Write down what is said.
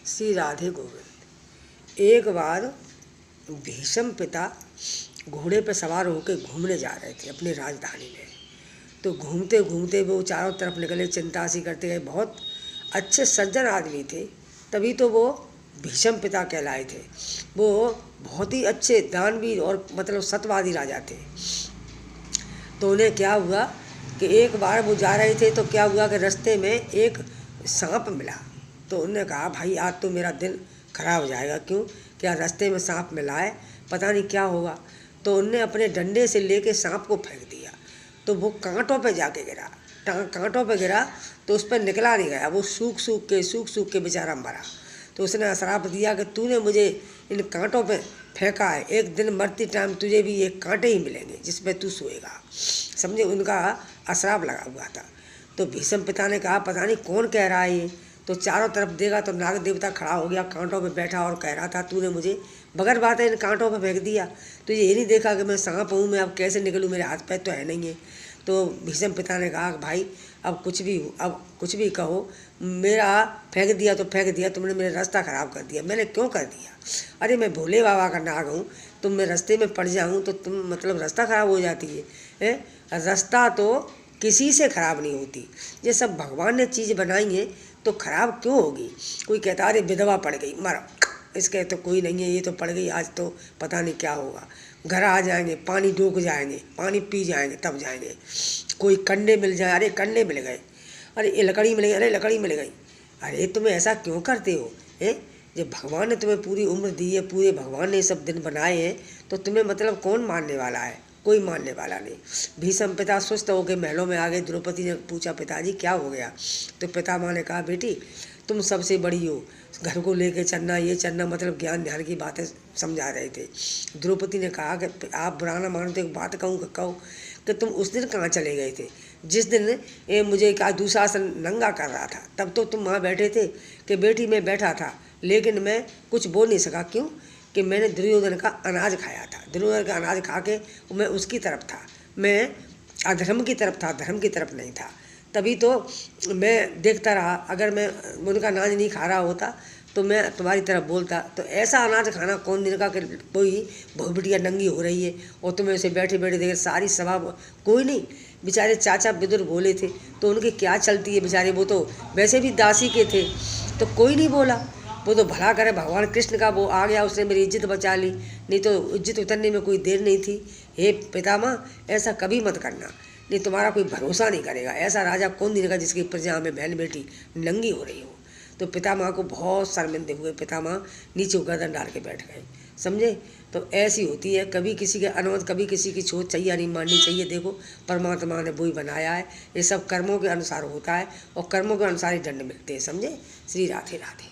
श्री राधे गोविंद। एक बार भीष्म पिता घोड़े पर सवार होकर घूमने जा रहे थे अपनी राजधानी में। तो घूमते घूमते वो चारों तरफ निकले, चिंता सी करते गए। बहुत अच्छे सज्जन आदमी थे, तभी तो वो भीष्म पिता कहलाए थे। वो बहुत ही अच्छे दानवीर और मतलब सत्यवादी राजा थे। तो उन्हें क्या हुआ कि एक बार वो जा रहे थे तो क्या हुआ कि रास्ते में एक सांप मिला। तो उन्होंने कहा भाई आज तो मेरा दिन खराब हो जाएगा। क्यों? क्या रास्ते में सांप मिला है, पता नहीं क्या होगा। तो उनने अपने डंडे से लेके सांप को फेंक दिया। तो वो कांटों पे जाके गिरा, कांटों पे गिरा तो उस पर निकला नहीं गया। वो सूख सूख के बेचारा मरा। तो उसने श्राप दिया कि तूने मुझे इन कांटों पे फेंका है, एक दिन मरती टाइम तुझे भी एक कांटे ही मिलेंगे जिस पे तू सोएगा। समझे, उनका अश्राप लगा हुआ था। तो भीष्म पिता ने कहा पता नहीं कौन कह रहा है ये। तो चारों तरफ देखा तो नाग देवता खड़ा हो गया, कांटों पे बैठा और कह रहा था तूने मुझे बगैर बात है इन कांटों पे फेंक दिया। तो ये नहीं देखा कि मैं सांप हूँ, मैं अब कैसे निकलूँ, मेरे हाथ पैर तो है नहीं है। तो भीष्म पिता ने कहा भाई अब कुछ भी कहो, मेरा फेंक दिया तो फेंक दिया, तुमने मेरा रास्ता ख़राब कर दिया। मैंने क्यों कर दिया? अरे मैं भोले बाबा का नाग हूँ, तुम मैं रास्ते में पड़ जाऊँ तो तुम मतलब रास्ता ख़राब हो जाती है। रास्ता तो किसी से ख़राब नहीं होती, ये सब भगवान ने चीज़ बनाई है तो ख़राब क्यों होगी? कोई कहता अरे विधवा पड़ गई मरो, इसके तो कोई नहीं है, ये तो पड़ गई आज तो पता नहीं क्या होगा। घर आ जाएंगे, पानी डूब जाएंगे, पानी पी जाएंगे तब जाएंगे। कोई कंडे मिल जाए, अरे कंडे मिल गए, अरे ये लकड़ी मिल गई, अरे लकड़ी मिल गई। अरे तुम ऐसा क्यों करते हो? जब भगवान ने तुम्हें पूरी उम्र दी है, पूरे भगवान ने सब दिन बनाए हैं, तो तुम्हें मतलब कौन मानने वाला है? कोई मानने वाला नहीं। भीष्म पिता सुस्त होकर महलों में आ गए। द्रौपदी ने पूछा पिताजी क्या हो गया? तो पितामह ने कहा बेटी तुम सबसे बड़ी हो, घर को लेके चलना ये चलना, मतलब ज्ञान ध्यान की बातें समझा रहे थे। द्रौपदी ने कहा कि आप बुरा ना मानो तो एक बात कहो कि तुम उस दिन कहाँ चले गए थे जिस दिन मुझे का दुशासन नंगा कर रहा था? तब तो तुम वहाँ बैठे थे कि बेटी मैं बैठा था, लेकिन मैं कुछ बोल नहीं सका। क्यों? कि मैंने दुर्योधन का अनाज खाया था। दुर्योधन का अनाज खा के मैं उसकी तरफ था, मैं अधर्म की तरफ था, धर्म की तरफ नहीं था। तभी तो मैं देखता रहा, अगर मैं उनका अनाज नहीं खा रहा होता तो मैं तुम्हारी तरफ बोलता। तो ऐसा अनाज खाना कौन दिन का कि कोई बहुत बिटिया नंगी हो रही है और तुम्हें उसे बैठे बैठे देखे सारी सभा कोई नहीं। बेचारे चाचा विदुर बोले थे तो उनकी क्या चलती है, बेचारे वो तो वैसे भी दासी के थे, तो कोई नहीं बोला। वो तो भला करे भगवान कृष्ण का वो आ गया, उसने मेरी इज्जत बचा ली, नहीं तो इज्जत उतरने में कोई देर नहीं थी। हे पितामह ऐसा कभी मत करना, नहीं तुम्हारा कोई भरोसा नहीं करेगा। ऐसा राजा कौन दिखेगा जिसकी प्रजा में बहन बेटी नंगी हो रही हो? तो पितामह को बहुत शर्मिंदे हुए, पितामह नीचे गर्दन डाल के बैठ गए। समझे? तो ऐसी होती है, कभी किसी के अनुमति, कभी किसी की सोच चाहिए नहीं माननी चाहिए। देखो परमात्मा ने वही बनाया है, ये सब कर्मों के अनुसार होता है और कर्मों के अनुसार ही दंड मिलते हैं। समझे? श्री राधे राधे।